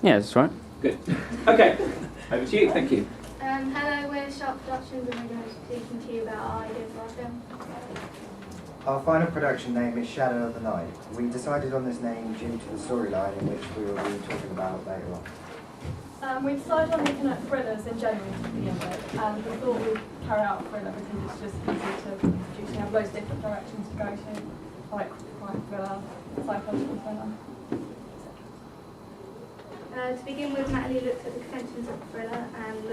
Yeah, that's right. Good. Okay, over to you. Thank you. Hello, we're Sharp Productions and we're going to be speaking to you about our idea for our film. Our final production name is Shadow of the Night. We decided on this name due to the storyline in which we will be talking about later on. We decided on looking at thrillers in general to begin with, and we thought we'd carry out a thriller because it's just easy to produce. You have loads of different directions to go to, like crime thriller, psychological thriller. To begin with, Natalie looked at the conventions of the thriller and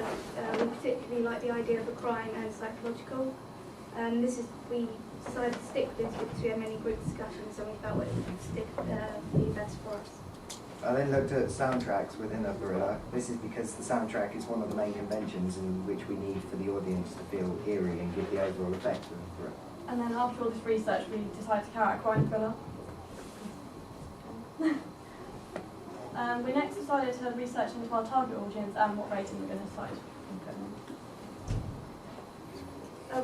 we particularly like the idea of a crime and psychological. We decided to stick with this because we had many group discussions and we felt it would be best for us. I then looked at soundtracks within a thriller. This is because the soundtrack is one of the main conventions in which we need for the audience to feel eerie and give the overall effect of the thriller. And then after all this research, we decided to carry out a crime thriller. We next decided to research into our target audience and what rating we're going to decide.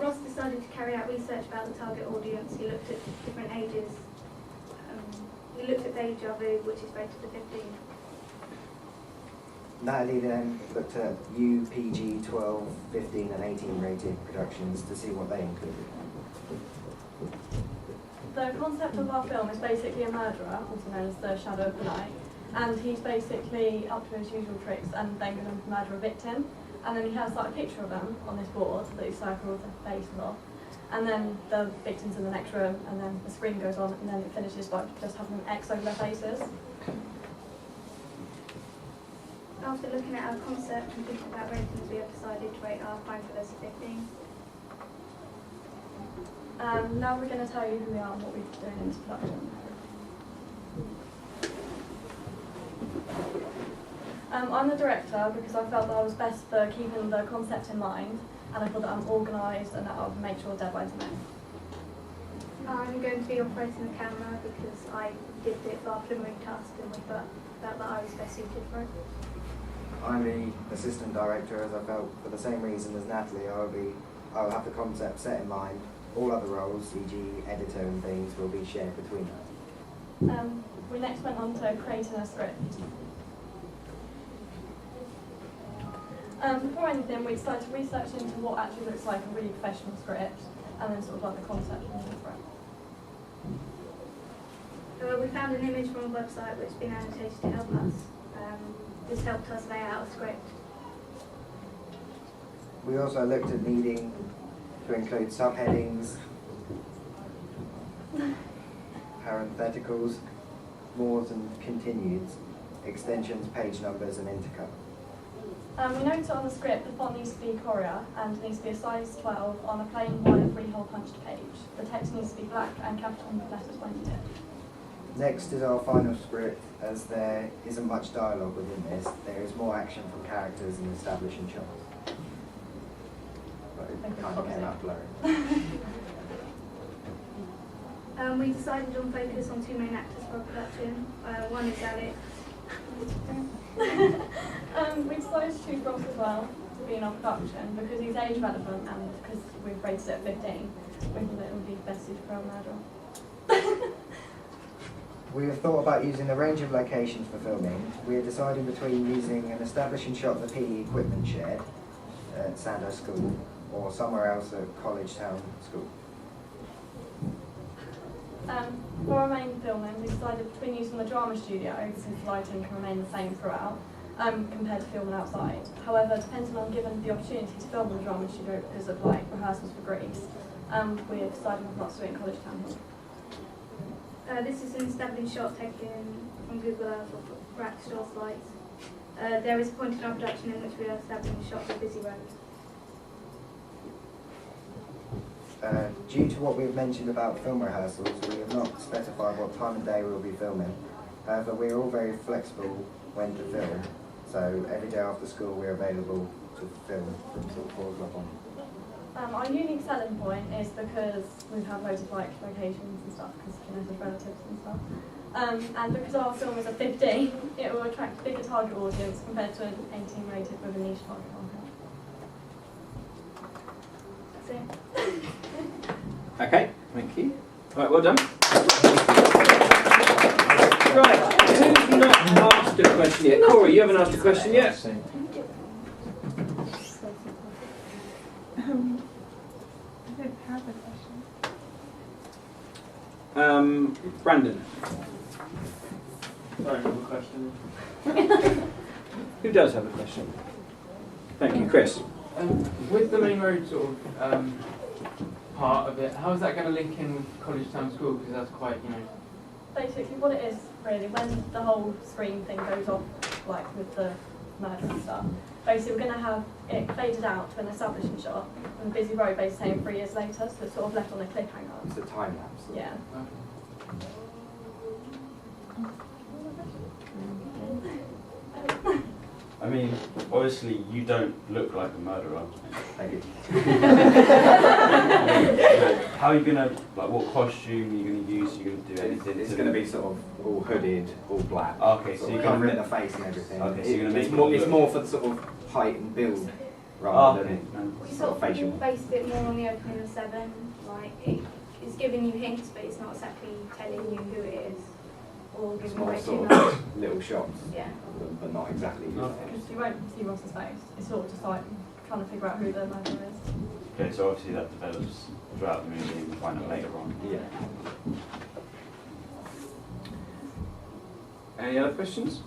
Ross decided to carry out research about the target audience. He looked at different ages. He looked at Deja Vu, which is rated to 15. Natalie then looked at UPG 12, 15 and 18 rated productions to see what they included. The concept of our film is basically a murderer, also known as the Shadow of the Night, and he's basically up to his usual tricks and then going to murder a victim. And then he has like a picture of them on this board that he circles the face of. And then the victim's in the next room, and then the screen goes on, and then it finishes by just having an X over their faces. After looking at our concept and thinking about ratings, we have decided to rate our crime thrillers to 15. Now we're going to tell you who we are and what we're doing in this production. I'm the director because I felt that I was best for keeping the concept in mind, and I feel that I'm organised and that I'll make sure deadlines are met. I'm going to be operating the camera because I did it for our preliminary task and we felt that I was best suited for it. I'm the assistant director, as I felt for the same reason as Natalie. I'll have the concept set in mind. All other roles, e.g. editor and things, will be shared between us. We next went on to creating a script. Before anything, we decided to research into what actually looks like a really professional script, and then sort of like the concept and the front. We found an image from a website which has been annotated to help us. This helped us lay out a script. We also looked at needing to include subheadings, parentheticals, mores and continues, extensions, page numbers and intercut. We noted on the script the font needs to be Courier and needs to be a size 12 on a plain white freehole punched page. The text needs to be black and capital letters when needed. Next is our final script. As there isn't much dialogue within this, there is more action from characters and establishing shots. But it kind of came out blurry. We decided on focus on two main actors for our production. One is Alex. We decided to choose Ross as well to be in our production because he's age relevant and because we've rated it at 15, we thought it would be best suited for a murderer. We have thought about using a range of locations for filming. We are deciding between using an establishing shot of the PE equipment shed at Sandhurst School or somewhere else at College Town School. For our main filming, we decided between using the drama studio, because the lighting can remain the same throughout, compared to filming outside. However, depending on given the opportunity to film in the drama studio because of like rehearsals for Greece, we have decided not to do it in College Town Hall. This is an establishing shot taken from Google Earth or Rackstraw slides. There is a point in our production in which we are establishing a shot of a busy road. Due to what we've mentioned about film rehearsals, we have not specified what time of day we will be filming. However, we are all very flexible when to film, so every day after school we are available to film from sort of 4 o'clock on. Our unique selling point is because we have loads of like locations and stuff, because Vanessa's relatives and stuff. And because our film is a 15, it will attract a bigger target audience compared to an 18 rated with a niche target market. That's it. Okay, thank you. Right, well done. Right, who's not asked a a question yet. Corey, you haven't asked a question yet. I don't have a question. Brandon, Sorry, no question. who does have a question? Thank you, Chris. With the main road sort of part of it, how is that going to link in with College Town School? Because that's quite, Basically, what it is really, when the whole screen thing goes off, like with the murder and stuff, basically we're going to have it faded out to an establishing shot, and Busy Road basically saying 3 years later, so it's sort of left on a cliffhanger. It's a time lapse. Yeah. I mean, obviously you don't look like a murderer. Thank you. How are you gonna, like, what costume are you gonna use? Are you gonna do anything? It's going to be sort of all hooded, all black. Okay, so Sort you're of gonna covering make- the face and everything. Okay, so you're gonna make it's it more. look- It's more for the sort of height and build Oh, rather okay. than We sort sort of facial. of based it more on the opening of 7. Like it's giving you hints, but it's not exactly telling you who it is or It's giving more away too sort much. of little shots, Yeah. but not exactly. Okay. Because you won't see Ross's face. It's sort of just like trying to figure out who the murderer is. Okay, so obviously that develops throughout the movie and we find out later on. Yeah. Any other questions?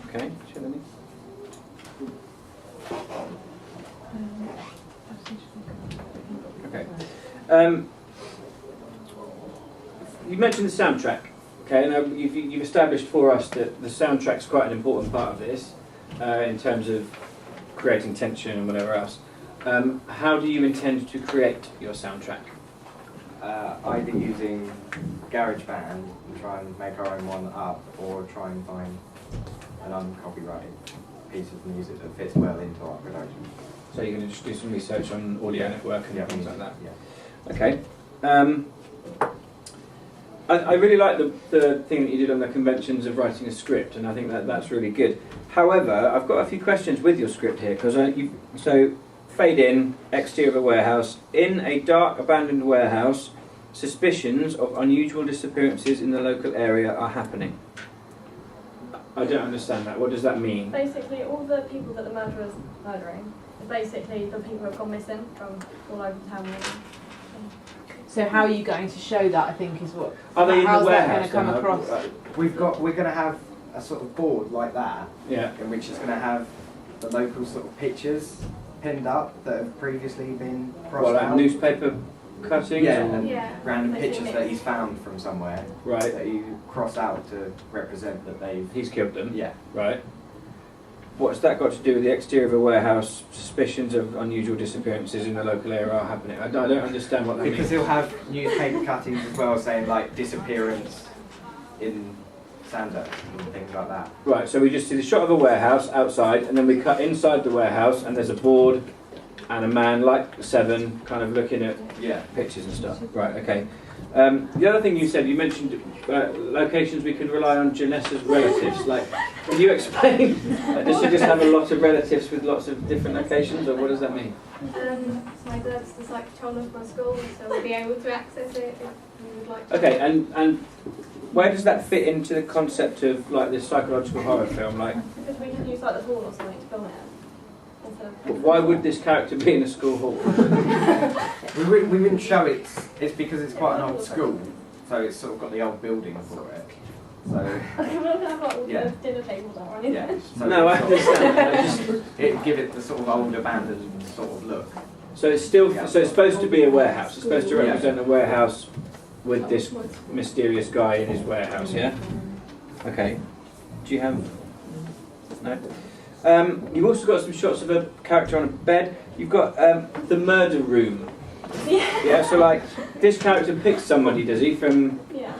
Okay, Shalini. Okay. You mentioned the soundtrack. Okay, now you've established for us that the soundtrack's quite an important part of this in terms of creating tension and whatever else. How do you intend to create your soundtrack? Either using GarageBand and try and make our own one up, or try and find an uncopyrighted piece of music that fits well into our production. So you're going to just do some research on audio network and things like that. Yeah. Okay. I really like the thing that you did on the conventions of writing a script, and I think that's really good. However, I've got a few questions with your script here, because so fade in, exterior of a warehouse, in a dark abandoned warehouse, suspicions of unusual disappearances in the local area are happening. I don't understand that. What does that mean? Basically, all the people that the murderer's murdering is basically the people who have gone missing from all over town. Really. So how are you going to show that, I think, is what... Are they in the how's that warehouse? going to come then? across? We're going to have a sort of board like that, Yeah. in which is going to have the local sort of pictures pinned up that have previously been crossed Well, like out. newspaper cuttings? Yeah, or- and Yeah. random Making pictures mix. that he's found from somewhere Right. that you cross out to represent that they've. He's killed them. Yeah. Right. What's that got to do with the exterior of a warehouse? Suspicions of unusual disappearances in the local area are happening. I don't understand what that Because means. he'll have newspaper cuttings as well, saying like disappearance in Sandhurst and things like that. Right, so we just see the shot of a warehouse outside, and then we cut inside the warehouse, and there's a board and a man like 7 kind of looking at Yeah. pictures and stuff. Right, okay. The other thing you said, you mentioned locations we can rely on Janessa's relatives. Like, can you explain? Does she just have a lot of relatives with lots of different locations, or what does that mean? So my dad's the site controller for our school, so we'll be able to access it if we would like to. Okay, and where does that fit into the concept of like this psychological horror film? Like, Because we can use like the hall or something to film it. Instead of why would this character be in a school hall? We wouldn't show it. It's because it's quite an old school, so it's sort of got the old building for it. So Okay, we're not going to have like all Yeah. the dinner tables out or anything. yeah. So No, I it's sort of- understand. I just, It'd give it the sort of old abandoned sort of look. so it's still so it's supposed to be a warehouse. It's supposed to represent a warehouse with this mysterious guy in his warehouse. Yeah. Okay. Do you have? No. You've also got some shots of a character on a bed. You've got the murder room. Yeah. Yeah. So like this character picks somebody, does he? From Yeah.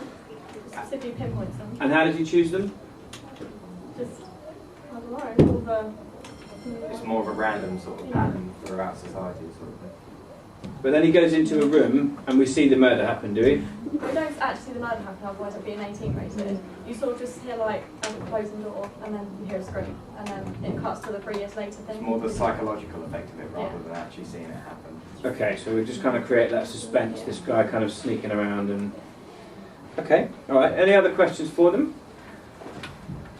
Specifically pinpoints them. and how did he choose them? Just, I don't know, all the... It's more of a random sort of pattern throughout society, sort of thing. But then he goes into a room and we see the murder happen, do we? We don't actually see the murder happen, otherwise it'd be an 18 rated. You sort of just hear like a closing door and then you hear a scream and then it cuts to the 3 years later thing. It's more the psychological effect of it rather than actually seeing it happen. Okay, so we just kind of create that suspense. This guy kind of sneaking around and Okay, all right. Any other questions for them?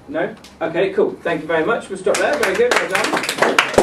No? Okay, cool. Thank you very much. We'll stop there. Very good. Well done.